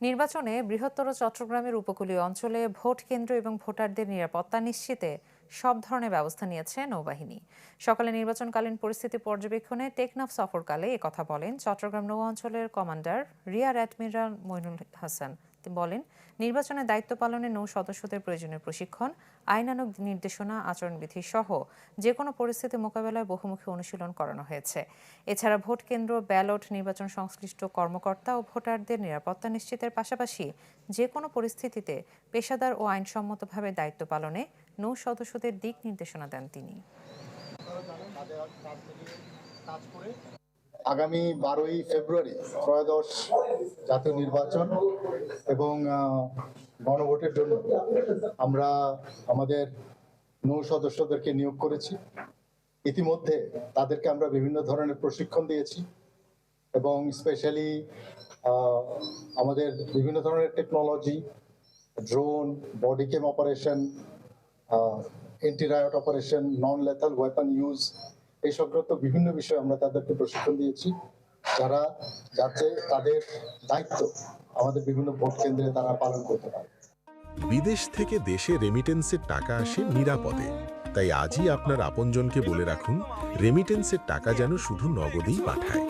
নির্বাচনে বৃহত্তর চট্টগ্রামের উপকূলীয় অঞ্চলে ভোট কেন্দ্র এবং ভোটারদের নিরাপত্তা নিশ্চিতে সব ধরনের ব্যবস্থা নিয়েছে নৌবাহিনী। সকালে নির্বাচনকালীন পরিস্থিতি পর্যবেক্ষণে টেকনাফ সফরকালে একথা বলেন চট্টগ্রাম নৌ অঞ্চলের commander rear admiral Moinul Hasan. তিনি বলেন, নির্বাচনে দায়িত্ব পালনে নৌ সদস্যদের প্রয়োজনীয় প্রশিক্ষণ, আইনানুগ নির্দেশনা, আচরণবিধি সহ যে কোনো পরিস্থিতি মোকাবেলায় বহুমুখী অনুশীলন করানো হয়েছে। এছাড়া ভোট কেন্দ্র, ব্যালট, নির্বাচন সংশ্লিষ্ট কর্মকর্তা ও ভোটারদের নিরাপত্তা নিশ্চিতের পাশাপাশি যে কোনো পরিস্থিতিতে পেশাদার ও আইনসম্মতভাবে দায়িত্ব পালনে নৌ সদস্যদের দিক নির্দেশনা দেন তিনি। আগামী 12ই ফেব্রুয়ারি ত্রয়োদশ জাতীয় নির্বাচন এবং গণভোটের জন্য আমরা আমাদের নৌ সদস্যদেরকে নিয়োগ করেছি। ইতিমধ্যে তাদেরকে আমরা বিভিন্ন ধরনের প্রশিক্ষণ দিয়েছি এবং স্পেশালি আমাদের বিভিন্ন ধরনের technology, drone, body cam operation, anti riot operation, non lethal weapon use, এই সংক্রান্ত বিভিন্ন বিষয়ে আমরা তাদেরকে প্রশিক্ষণ দিয়েছি, যাতে তাদের দায়িত্ব আমাদের বিভিন্ন ভোট কেন্দ্রে তারা পালন করতে পারে। বিদেশ থেকে দেশে রেমিটেন্সের টাকা আসে নিরাপদে। তাই আজই আপনার আপনজনকে বলে রাখুন, রেমিটেন্সের টাকা যেন শুধু নগদেই পাঠায়।